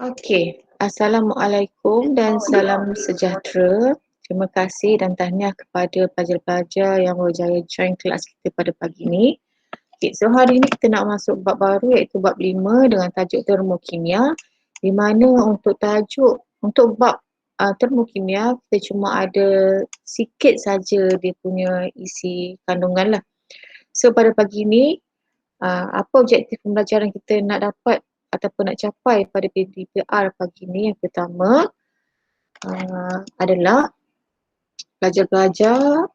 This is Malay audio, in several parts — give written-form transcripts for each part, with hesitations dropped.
Okey, Assalamualaikum dan salam sejahtera. Terima kasih dan tahniah kepada pelajar-pelajar yang berjaya join kelas kita pada pagi ini. Okay, so hari ini kita nak masuk bab baru iaitu bab 5 dengan tajuk termokimia, di mana untuk bab termokimia kita cuma ada sikit saja dia punya isi kandungan lah. So pada pagi ini apa objektif pembelajaran kita nak dapat ataupun nak capai pada PDPR pagi ini? Yang pertama adalah pelajar-pelajar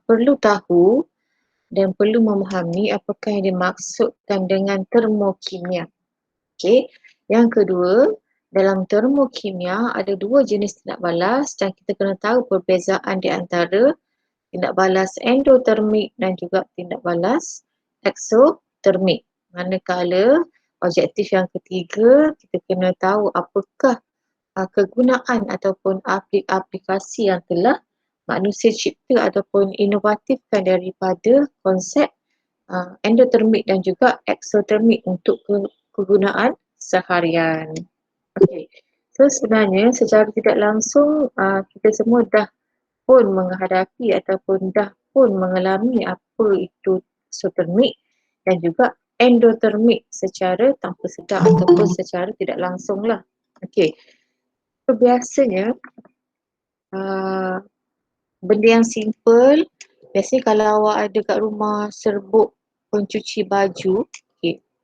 perlu tahu dan perlu memahami apakah yang dimaksudkan dengan termokimia. Okey. Yang kedua, dalam termokimia ada dua jenis tindak balas dan kita kena tahu perbezaan di antara tindak balas endotermik dan juga tindak balas eksotermik. Manakala objektif yang ketiga, kita kena tahu apakah kegunaan ataupun aplikasi yang telah manusia cipta ataupun inovatifkan daripada konsep endotermik dan juga eksotermik untuk kegunaan seharian. Okey. So sebenarnya secara tidak langsung kita semua dah pun menghadapi ataupun dah pun mengalami apa itu eksotermik dan juga endotermik secara tanpa sedar ataupun secara tidak langsung lah. Okey. So biasanya benda yang simple, biasanya kalau awak ada kat rumah serbuk pencuci baju,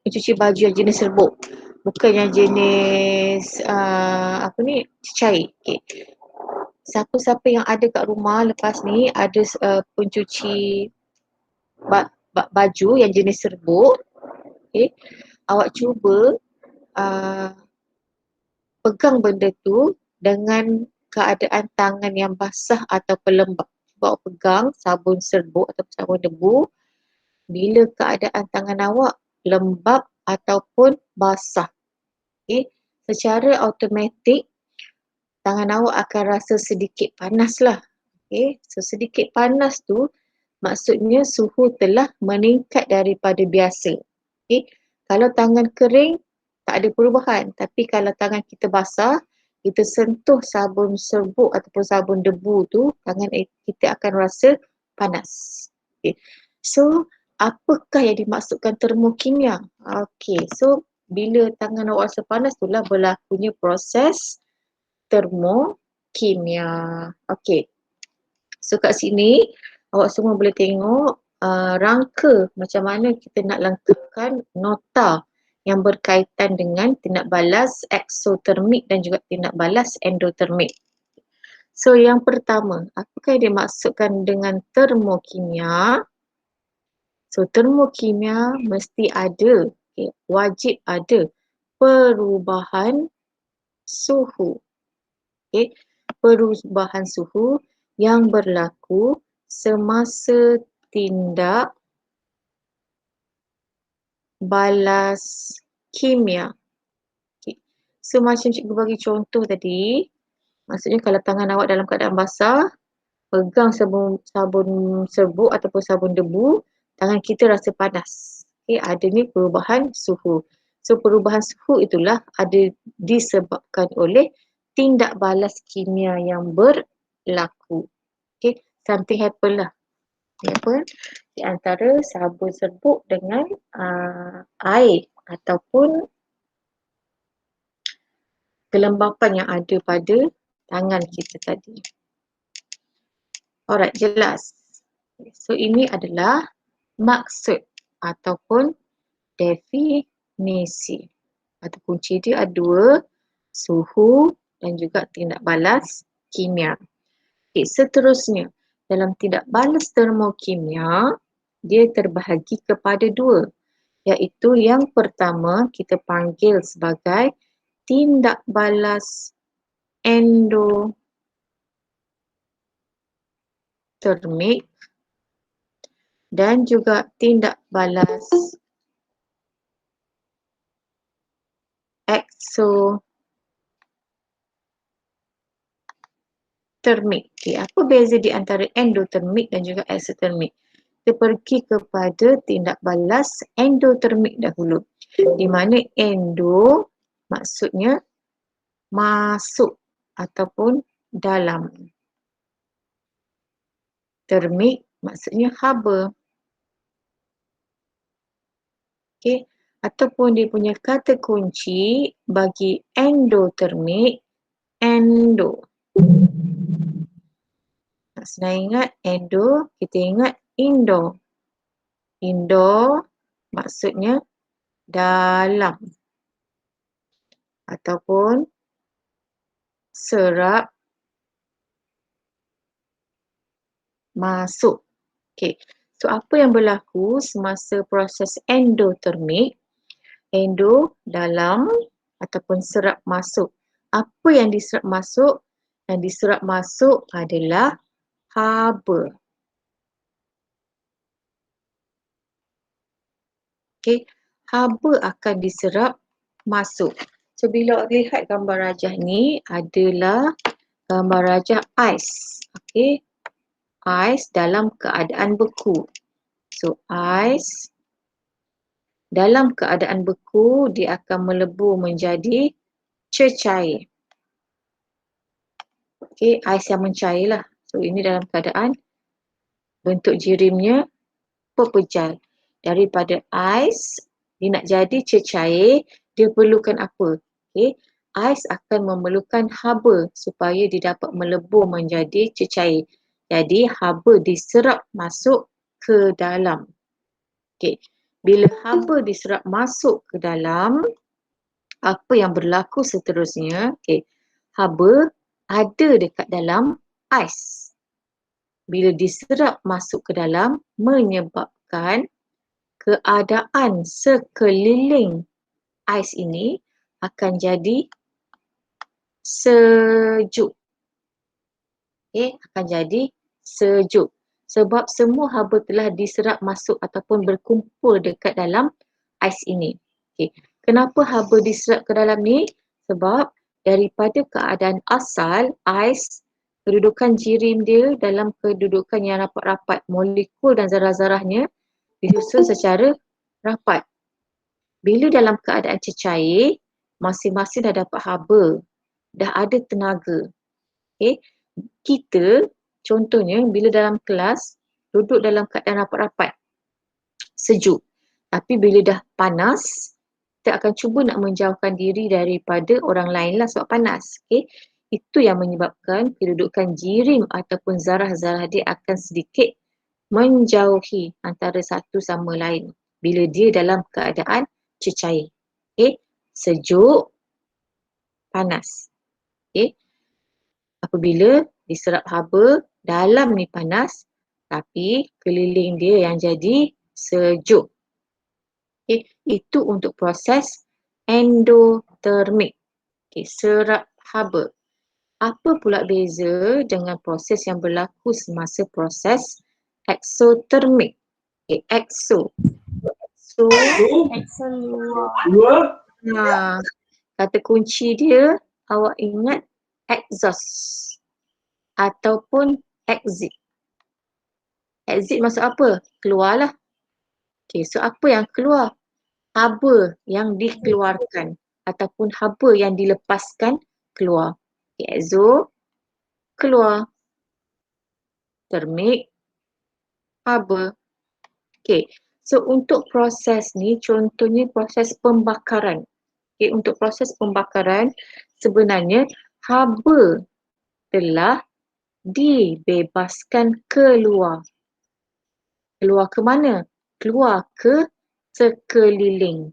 pencuci baju yang jenis serbuk, bukan yang jenis cecair. Siapa-siapa yang ada kat rumah lepas ni ada pencuci baju yang jenis serbuk, awak cuba pegang benda tu dengan keadaan tangan yang basah atau pelembab. Cuba awak pegang sabun serbuk atau sabun debu. Bila keadaan tangan awak lembab ataupun basah, secara automatik tangan awak akan rasa sedikit panas lah. So sedikit panas tu maksudnya suhu telah meningkat daripada biasa. Kalau tangan kering tak ada perubahan, tapi kalau tangan kita basah, kita sentuh sabun serbuk ataupun sabun debu tu, tangan kita akan rasa panas. So apakah yang dimaksudkan termokimia? So bila tangan awak rasa panas itulah berlakunya proses termokimia. So kat sini awak semua boleh tengok rangka macam mana kita nak lengkapkan nota yang berkaitan dengan tindak balas eksotermik dan juga tindak balas endotermik. So yang pertama, apakah yang dimaksudkan dengan termokimia? So termokimia mesti ada, wajib ada perubahan suhu. Perubahan suhu yang berlaku semasa tindak balas kimia. So macam cikgu bagi contoh tadi, maksudnya kalau tangan awak dalam keadaan basah, pegang sabun serbuk ataupun sabun debu, tangan kita rasa panas. Adanya perubahan suhu. So perubahan suhu itulah ada disebabkan oleh tindak balas kimia yang berlaku. Something happen lah. Di antara sabun serbuk dengan air ataupun kelembapan yang ada pada tangan kita tadi. Alright, jelas. So ini adalah maksud ataupun definisi. Atau kunci dia ada dua, suhu dan juga tindak balas kimia. Seterusnya, dalam tindak balas termokimia, dia terbahagi kepada dua. Iaitu yang pertama kita panggil sebagai tindak balas endotermik dan juga tindak balas eksotermik. Apa beza di antara endotermik dan juga eksotermik? Kita pergi kepada tindak balas endotermik dahulu. Di mana endo maksudnya masuk ataupun dalam. Termik maksudnya haba. Okey, ataupun dia punya kata kunci bagi endotermik, endo. Nak senang ingat endo, kita ingat indo. Indo maksudnya dalam. Ataupun serap masuk. Okey. So apa yang berlaku semasa proses endotermik? Endo dalam ataupun serap masuk. Apa yang diserap masuk? Yang diserap masuk adalah haba. Okey, haba akan diserap masuk. So bila lihat gambar rajah ni adalah gambar rajah ais. Okey. Ais dalam keadaan beku. So ais dalam keadaan beku dia akan melebur menjadi cecair. Okey, ais yang mencair lah. So ini dalam keadaan bentuk jirimnya pepejal. Daripada ais dia nak jadi cecair, dia perlukan apa? Okey, ais akan memerlukan haba supaya dia dapat melebur menjadi cecair. Jadi haba diserap masuk ke dalam. Okey, bila haba diserap masuk ke dalam, apa yang berlaku seterusnya? Okey, haba ada dekat dalam ais. Bila diserap masuk ke dalam, menyebabkan keadaan sekeliling ais ini akan jadi sejuk. Okey, akan jadi sejuk. Sebab semua haba telah diserap masuk ataupun berkumpul dekat dalam ais ini. Okey, kenapa haba diserap ke dalam ni? Sebab daripada keadaan asal ais, kedudukan jirim dia dalam kedudukan yang rapat-rapat, molekul dan zarah-zarahnya disusun secara rapat. Bila dalam keadaan cecair, masing-masing dah dapat haba, dah ada tenaga. Okay. Kita contohnya bila dalam kelas duduk dalam keadaan rapat-rapat, sejuk. Tapi bila dah panas, kita akan cuba nak menjauhkan diri daripada orang lain lah sebab panas. Okay. Itu yang menyebabkan kedudukan jirim ataupun zarah-zarah dia akan sedikit menjauhi antara satu sama lain bila dia dalam keadaan cecair. Okay. Sejuk, panas. Okay. Apabila diserap haba, dalam ni panas tapi keliling dia yang jadi sejuk. Okay. Itu untuk proses endotermik. Okay. Serap haba. Apa pula beza dengan proses yang berlaku semasa proses eksotermik? Okay. Ekso. Kata kunci dia awak ingat exhaust ataupun exit. Exit maksud apa? Keluarlah. Okay, so apa yang keluar? Haba yang dikeluarkan ataupun haba yang dilepaskan keluar. Okay, exo, keluar. Termik, haba. Okay, so untuk proses ni contohnya proses pembakaran. Okay, untuk proses pembakaran sebenarnya haba telah dibebaskan keluar. Keluar ke mana? Keluar ke sekeliling.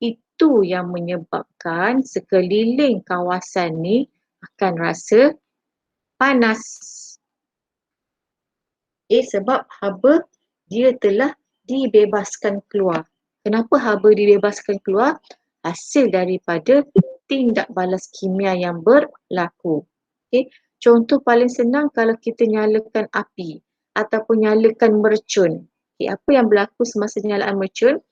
Itu yang menyebabkan sekeliling kawasan ni akan rasa panas. Sebab haba dia telah dibebaskan keluar. Kenapa haba dibebaskan keluar? Hasil daripada tindak balas kimia yang berlaku. Okay. Contoh paling senang kalau kita nyalakan api ataupun nyalakan mercun. Okay. Apa yang berlaku semasa penyalaan mercun?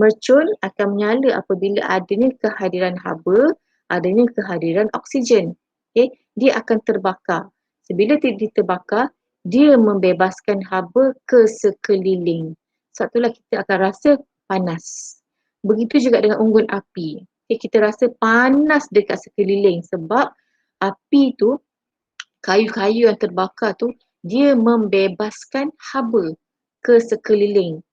Mercun akan menyala apabila adanya kehadiran haba, adanya kehadiran oksigen. Okay. Dia akan terbakar. Bila dia terbakar, dia membebaskan haba ke sekeliling. Sebab itulah kita akan rasa panas. Begitu juga dengan unggun api. kita rasa panas dekat sekeliling sebab api tu, kayu-kayu yang terbakar tu, dia membebaskan haba ke sekeliling.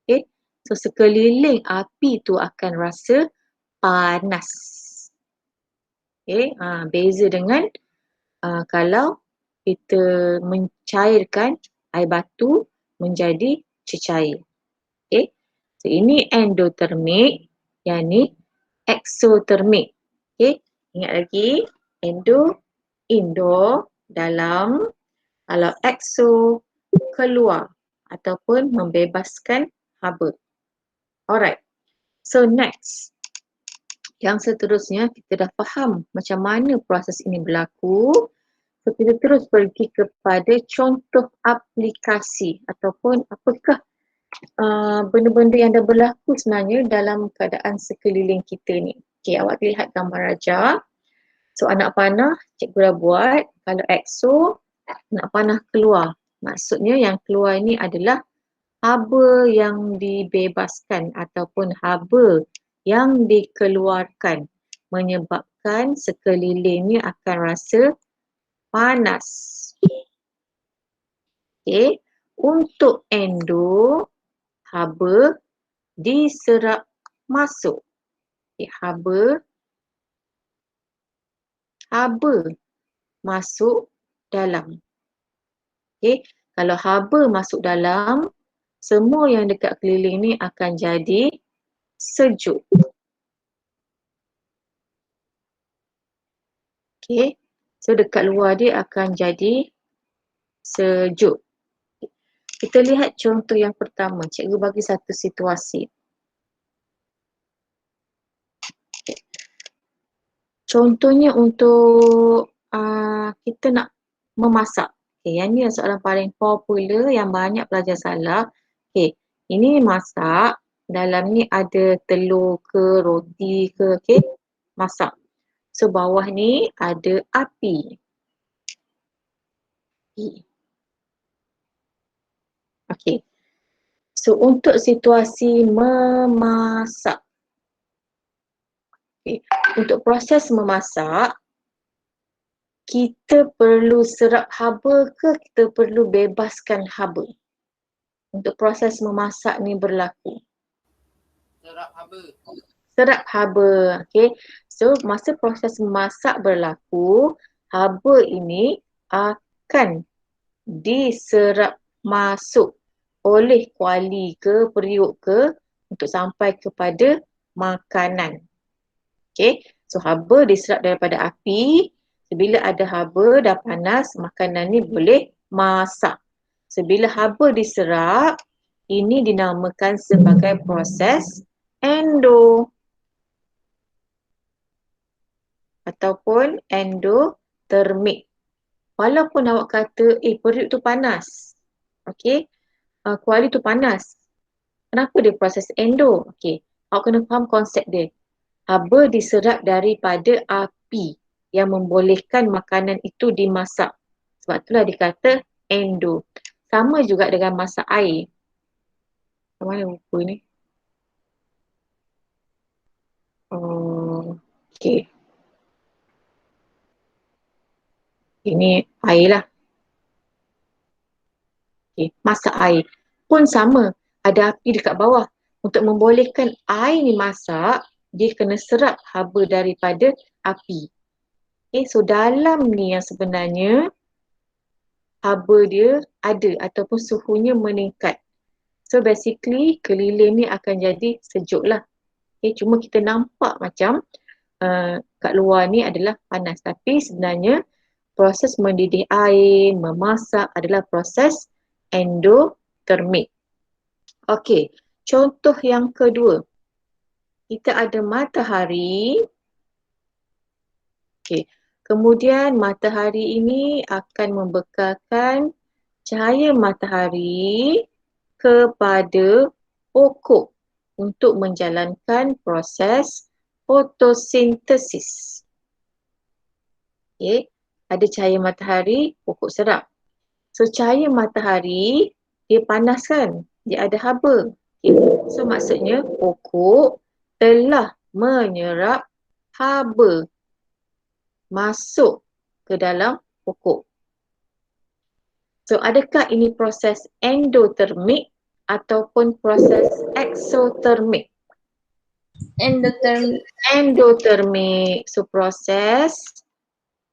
Okay. So sekeliling api tu akan rasa panas. Okay. Beza dengan kalau kita mencairkan air batu menjadi cecair. Okay. So ini endotermik, yang ni eksotermik. Okay. Ingat lagi, indoor, dalam, kalau exo, keluar ataupun membebaskan haba. Alright. So next, yang seterusnya kita dah faham macam mana proses ini berlaku. So kita terus pergi kepada contoh aplikasi ataupun apakah benda-benda yang dah berlaku sebenarnya dalam keadaan sekeliling kita ni. Okay, awak lihat gambar raja. So anak panah cikgu dah buat. Kalau exo, anak panah keluar. Maksudnya yang keluar ini adalah haba yang dibebaskan ataupun haba yang dikeluarkan, menyebabkan sekelilingnya akan rasa panas. Okay. Untuk endo, haba diserap masuk. Okay. Haba masuk dalam. Okay. Kalau haba masuk dalam, semua yang dekat keliling ni akan jadi sejuk. Okay. So dekat luar dia akan jadi sejuk. Kita lihat contoh yang pertama. Cikgu bagi satu situasi. Okay. Contohnya untuk kita nak memasak. Okay, yang ni soalan paling popular yang banyak pelajar salah. Okay, ini masak. Dalam ni ada telur ke, roti ke, okay, masak. So bawah ni ada api. Okay. So untuk situasi memasak. Okay. Untuk proses memasak, kita perlu serap haba ke kita perlu bebaskan haba? Untuk proses memasak ni berlaku. Serap haba. Serap haba. Okay. So masa proses memasak berlaku, haba ini akan diserap masuk oleh kuali ke periuk ke untuk sampai kepada makanan. Okay. So haba diserap daripada api. Bila ada haba dah panas, makanan ni boleh masak. Bila haba diserap, ini dinamakan sebagai proses endo ataupun endotermik. Walaupun awak kata, periuk tu panas. Okay, kuali tu panas. Kenapa dia proses endo? Okay, awak kena faham konsep dia. Haba diserap daripada api yang membolehkan makanan itu dimasak. Sebab itulah dikata endo. Sama juga dengan masak air. Mana buku ni? Oh, okay. Ini air lah. Okay. Masak air pun sama. Ada api dekat bawah. Untuk membolehkan air ni masak, dia kena serap haba daripada api. Okay. So dalam ni yang sebenarnya haba dia ada ataupun suhunya meningkat. So basically keliling ni akan jadi sejuk lah. Okay, cuma kita nampak macam kat luar ni adalah panas. Tapi sebenarnya proses mendidih air, memasak adalah proses endotermik. Okay, contoh yang kedua. Kita ada matahari. Okay. Kemudian matahari ini akan membekalkan cahaya matahari kepada pokok untuk menjalankan proses fotosintesis. Okay. Ada cahaya matahari, pokok serap. So cahaya matahari, dia panas kan? Dia ada haba. Okay. So maksudnya pokok telah menyerap haba masuk ke dalam pokok. So adakah ini proses endotermik ataupun proses eksotermik? Endoterm. Endotermik. So proses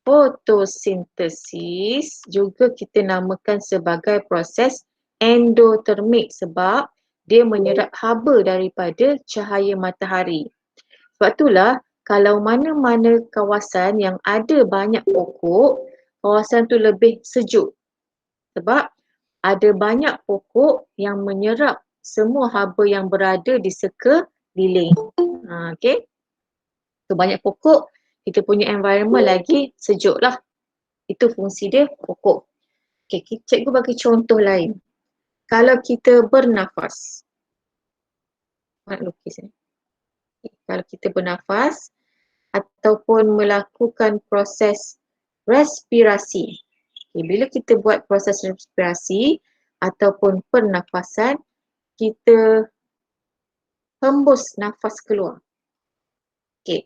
fotosintesis juga kita namakan sebagai proses endotermik sebab dia menyerap haba daripada cahaya matahari. Sebab itulah kalau mana-mana kawasan yang ada banyak pokok, kawasan tu lebih sejuk. Sebab ada banyak pokok yang menyerap semua haba yang berada di sekeliling. Okay. So banyak pokok, kita punya environment lagi sejuk lah. Itu fungsi dia pokok. Okay, cikgu bagi contoh lain. Kalau kita bernafas. Nak lukis ni. Okay, kalau kita bernafas ataupun melakukan proses respirasi. Okay, bila kita buat proses respirasi ataupun pernafasan, kita hembus nafas keluar. Okay.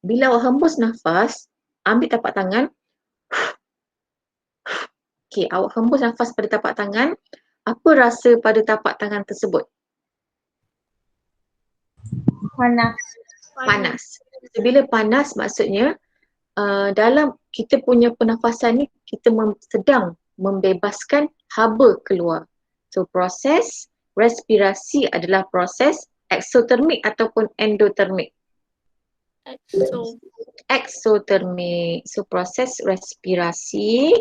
Bila awak hembus nafas, ambil tapak tangan. Okay, awak hembus nafas pada tapak tangan. Apa rasa pada tapak tangan tersebut? Panas. Panas. Bila panas maksudnya dalam kita punya pernafasan ni kita sedang membebaskan haba keluar. So proses respirasi adalah proses eksotermik ataupun endotermik. Eksotermik. So proses respirasi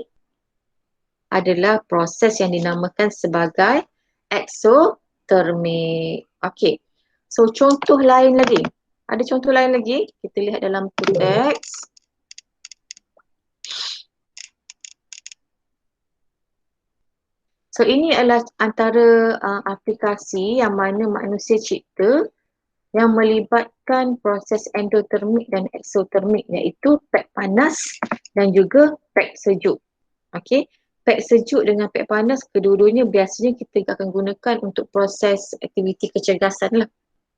adalah proses yang dinamakan sebagai eksotermik. Okey. So contoh lain lagi. Ada contoh lain lagi? Kita lihat dalam teks. So ini adalah antara aplikasi yang mana manusia cipta yang melibatkan proses endotermik dan eksotermik, iaitu pek panas dan juga pek sejuk. Okey. Pek sejuk dengan pek panas, kedua-duanya biasanya kita akan gunakan untuk proses aktiviti kecergasan lah.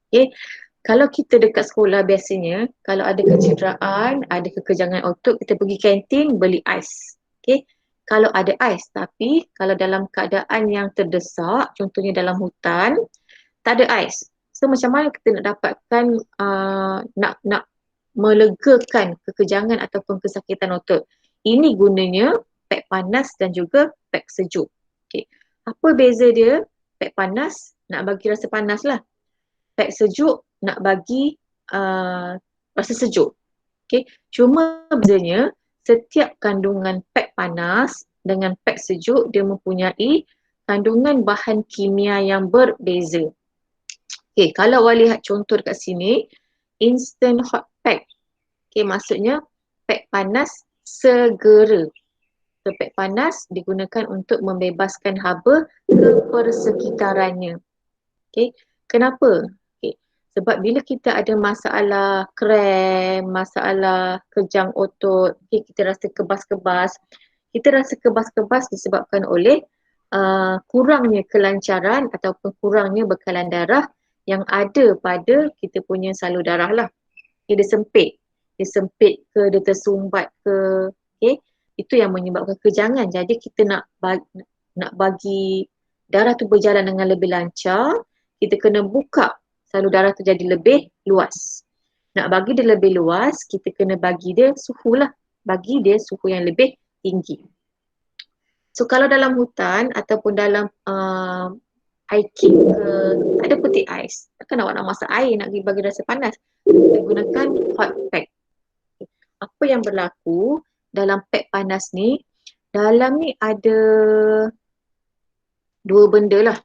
Okay. Kalau kita dekat sekolah biasanya, kalau ada kecederaan, ada kekejangan otot, kita pergi kantin beli ais. Okay. Kalau ada ais, tapi kalau dalam keadaan yang terdesak, contohnya dalam hutan, tak ada ais. So macam mana kita nak dapatkan, nak melegakan kekejangan ataupun kesakitan otot? Ini gunanya pek panas dan juga pek sejuk. Okay. Apa beza dia? Pek panas nak bagi rasa panas lah. Pek sejuk nak bagi rasa sejuk. Okay. Cuma bezanya setiap kandungan pek panas dengan pek sejuk dia mempunyai kandungan bahan kimia yang berbeza. Okay, kalau awak lihat contoh dekat sini, instant hot pack. Okay, maksudnya pek panas segera. So, pek panas digunakan untuk membebaskan haba ke persekitarannya. Okay, kenapa? Okay. Sebab bila kita ada masalah krem, masalah kejang otot, okay, kita rasa kebas-kebas. Kita rasa kebas-kebas disebabkan oleh kurangnya kelancaran ataupun kurangnya bekalan darah yang ada pada kita punya salur darah lah. Okay, dia sempit. Dia sempit ke, dia tersumbat ke. Okay. Itu yang menyebabkan kejangan. Jadi kita nak bagi darah tu berjalan dengan lebih lancar, kita kena buka salur darah tu jadi lebih luas. Nak bagi dia lebih luas, kita kena bagi dia suhu lah. Bagi dia suhu yang lebih tinggi. So kalau dalam hutan ataupun dalam hiking ke, ada peti ais. Takkan awak nak masak air, nak bagi rasa panas. Kita gunakan hot pack. Apa yang berlaku dalam pek panas ni, dalam ni ada dua benda lah.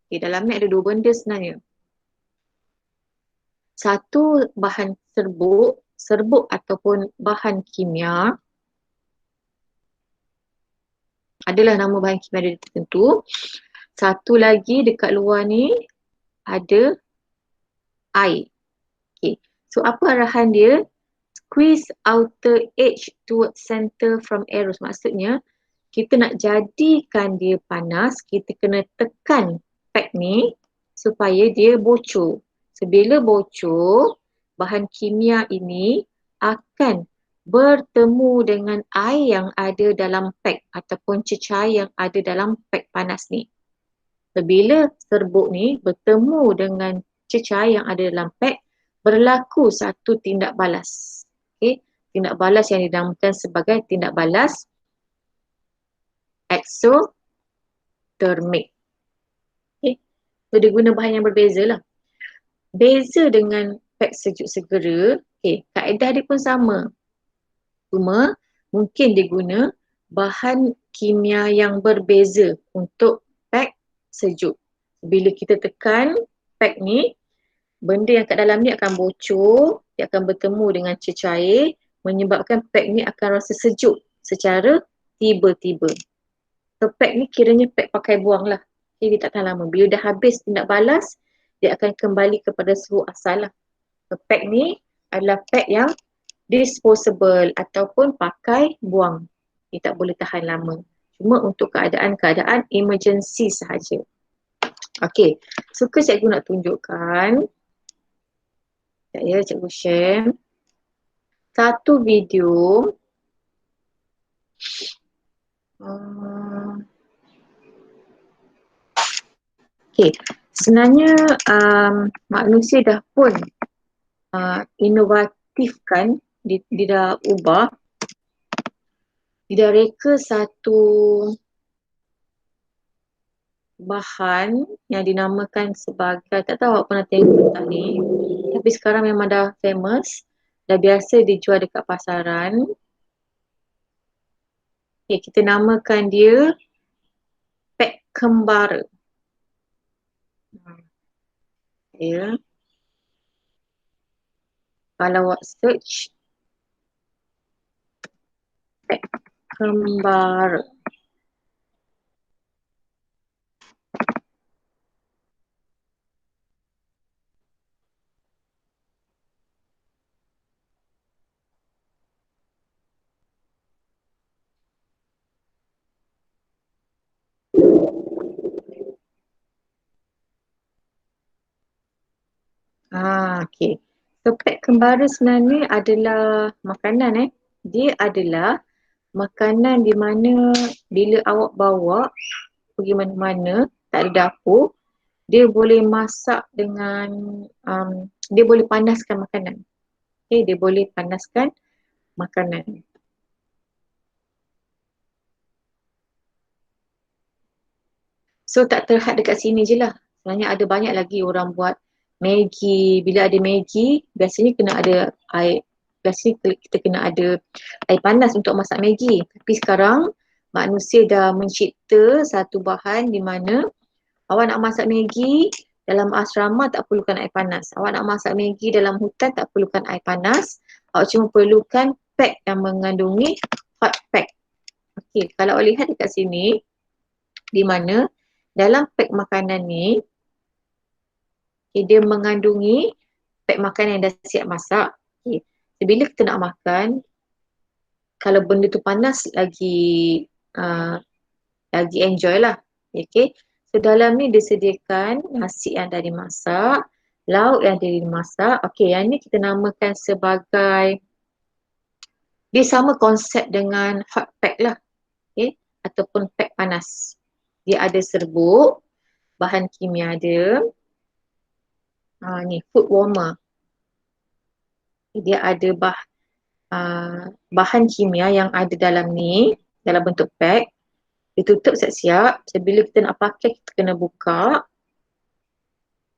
Okay, dalam ni ada dua benda sebenarnya. Satu bahan serbuk ataupun bahan kimia. Adalah nama bahan kimia tertentu. Satu lagi dekat luar ni ada air. Okay. So apa arahan dia? Squeeze outer edge towards center from arrows. Maksudnya kita nak jadikan dia panas, kita kena tekan peg ni supaya dia bocor. So bila bocor, bahan kimia ini akan bertemu dengan air yang ada dalam pack ataupun cecair yang ada dalam pack panas ni. Bila serbuk ni bertemu dengan cecair yang ada dalam pack, berlaku satu tindak balas. Okay? Tindak balas yang dinamakan sebagai tindak balas exothermic. Okay? So dia guna bahan yang berbeza lah. Beza dengan pack sejuk segera, kaedah dia pun sama. Cuma mungkin dia guna bahan kimia yang berbeza untuk pack sejuk. Bila kita tekan pack ni, benda yang kat dalam ni akan bocor, dia akan bertemu dengan cecair, menyebabkan pack ni akan rasa sejuk secara tiba-tiba. So pack ni kiranya pack pakai buang lah. Dia tak tahan lama. Bila dah habis tindak balas, dia akan kembali kepada suhu asal lah. So pack ni adalah pack yang disposable ataupun pakai buang. Dia tak boleh tahan lama. Cuma untuk keadaan-keadaan emergency sahaja. Okey, suka cikgu nak tunjukkan. Sekejap ya, cikgu share. Satu video. Okey, sebenarnya manusia dah pun inovatif kan, dia dah ubah, dia dah reka satu bahan yang dinamakan sebagai, tak tahu awak pernah tengok tak ni, tapi sekarang memang dah famous, dah biasa dijual dekat pasaran. Okay, kita namakan dia pack kembara. Ya. Kalau awak search pack kembara. Okay. So pack kembara sebenarnya adalah makanan Dia adalah makanan di mana bila awak bawa pergi mana-mana, tak ada dapur, dia boleh masak dengan, dia boleh panaskan makanan. Okay, dia boleh panaskan makanan. So tak terhad dekat sini je lah. Sebenarnya ada banyak lagi orang buat Maggi. Bila ada Maggi, biasanya kena ada air. Biasanya kita kena ada air panas untuk masak Maggi. Tapi sekarang manusia dah mencipta satu bahan di mana awak nak masak Maggi dalam asrama tak perlukan air panas. Awak nak masak Maggi dalam hutan tak perlukan air panas. Awak cuma perlukan pack yang mengandungi hot pack. Okey, kalau awak lihat dekat sini, di mana dalam pack makanan ni, dia mengandungi pack makanan yang dah siap masak. Okay. Bila kita nak makan, kalau benda tu panas lagi enjoy lah. Okay. So dalam ni disediakan nasi yang dah dimasak, lauk yang dah dimasak. Okay, yang ni kita namakan sebagai, dia sama konsep dengan hot pack lah. Okay. Ataupun pack panas. Dia ada serbuk, bahan kimia dia. Ni food warmer. Dia ada bahan kimia yang ada dalam ni, dalam bentuk pack. Ditutup siap-siap. So, bila kita nak pakai, kita kena buka.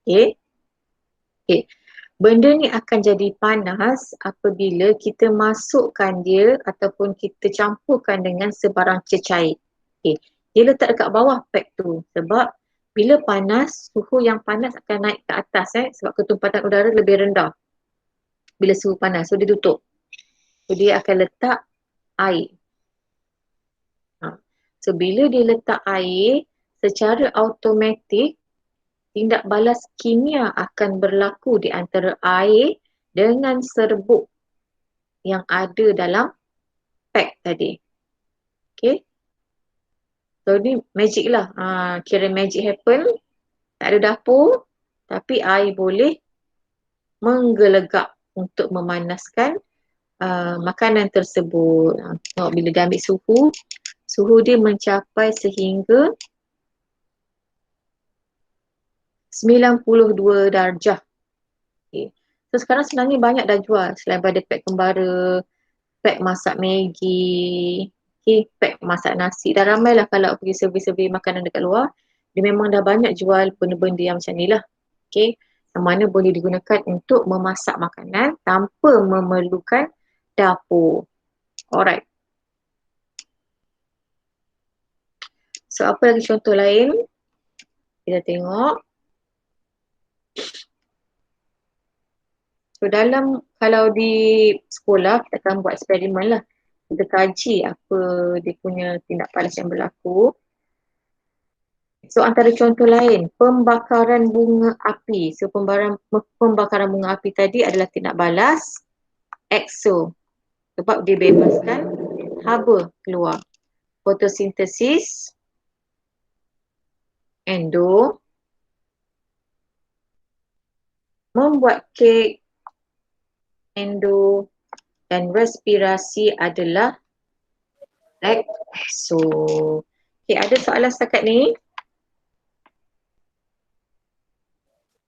Okay. Benda ni akan jadi panas apabila kita masukkan dia ataupun kita campurkan dengan sebarang cecair. Okay. Dia letak dekat bawah pack tu sebab bila panas, suhu yang panas akan naik ke atas sebab ketumpatan udara lebih rendah bila suhu panas. So dia tutup. So dia akan letak air. So bila dia letak air, secara automatik tindak balas kimia akan berlaku di antara air dengan serbuk yang ada dalam pack tadi. Okay. So ni magic lah. Kira magic happen. Tak ada dapur. Tapi air boleh menggelegak. untuk memanaskan makanan tersebut. Tengok bila dia ambil suhu dia mencapai sehingga 92 darjah. Okay. So sekarang sebenarnya banyak dah jual selain pada pack kembara, pack masak Maggi, okay, pack masak nasi. Dah ramai lah kalau pergi survey-survey makanan dekat luar, dia memang dah banyak jual benda-benda yang macam ni lah. Okay. Yang mana boleh digunakan untuk memasak makanan tanpa memerlukan dapur. Alright. So apa lagi contoh lain? Kita tengok. So dalam, kalau di sekolah kita akan buat eksperimen lah. Kita kaji apa dia punya tindak balas yang berlaku. So antara contoh lain, pembakaran bunga api. So pembakaran bunga api tadi adalah tindak balas exo. Sebab dia bebaskan haba keluar. Fotosintesis, endo, membuat kek, endo, dan respirasi adalah exo. Okay, ada soalan setakat ni?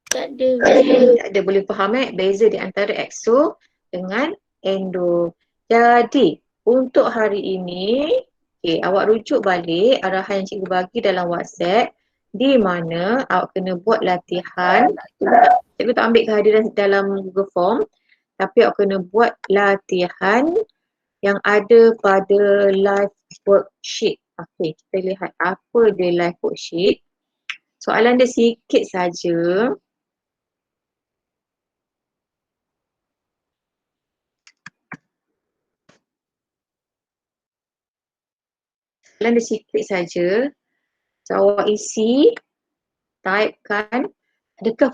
Tak ada, boleh faham beza di antara exo dengan endo. Jadi untuk hari ini, okay, awak rujuk balik arahan yang cikgu bagi dalam WhatsApp, di mana awak kena buat latihan. Cikgu tak ambil kehadiran dalam Google Form, tapi awak kena buat latihan yang ada pada live worksheet. Okay, kita lihat apa dia live worksheet. Soalan dia sikit saja. Soalan dia sikit saja. So, awak isi, typekan, adakah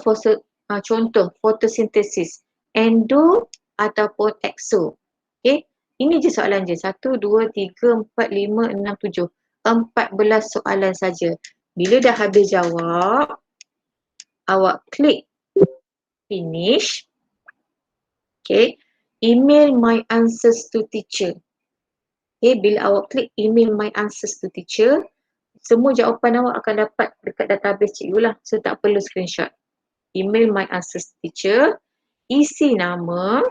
contoh fotosintesis endo ataupun exo. Okay, ini je soalan je. 1, 2, 3, 4, 5, 6, 7. 14 soalan saja. Bila dah habis jawab, awak klik finish. Okay, email my answers to teacher. Okay, bila awak klik email my answers to teacher, semua jawapan awak akan dapat dekat database cikgu lah. So tak perlu screenshot. Email my answers to teacher, isi nama,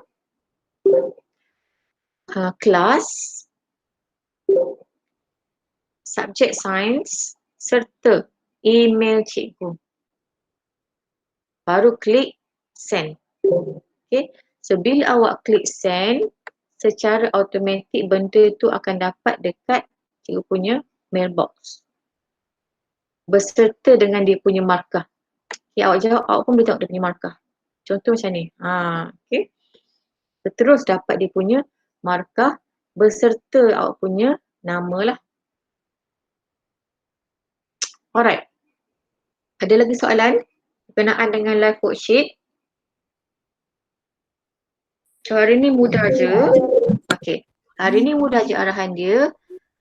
kelas, subjek sains serta email cikgu. Baru klik send. Okay. So bila awak klik send, secara automatik benda tu akan dapat dekat cikgu punya mailbox. Berserta dengan dia punya markah. Okay, awak jawab, awak pun boleh tengok dia punya markah. Contoh macam ni. Okay. Terus dapat dia punya markah berserta awak punya nama lah. Alright. Ada lagi soalan berkenaan dengan live worksheet? So hari ni mudah je. Okay. Hari ni mudah je arahan dia.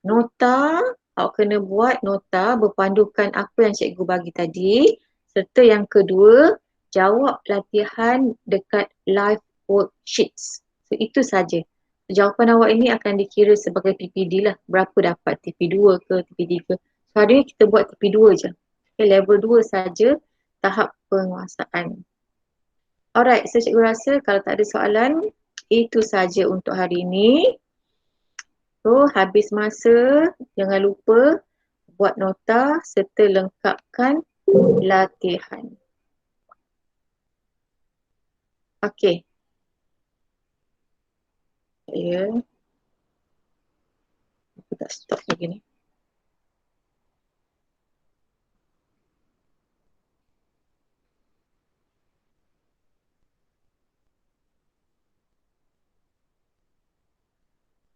Nota, awak kena buat nota berpandukan apa yang cikgu bagi tadi. Serta yang kedua, jawab latihan dekat live worksheets. So itu saja. Jawapan awak ini akan dikira sebagai TP-D lah. Berapa dapat TP2 ke TP3. So hari ni kita buat TP2 je. Okay, level 2 saja tahap penguasaan. Alright, so cikgu rasa kalau tak ada soalan, itu saja untuk hari ini. So habis masa, jangan lupa buat nota serta lengkapkan latihan. Okay. Ya. Aku tak stop lagi ni.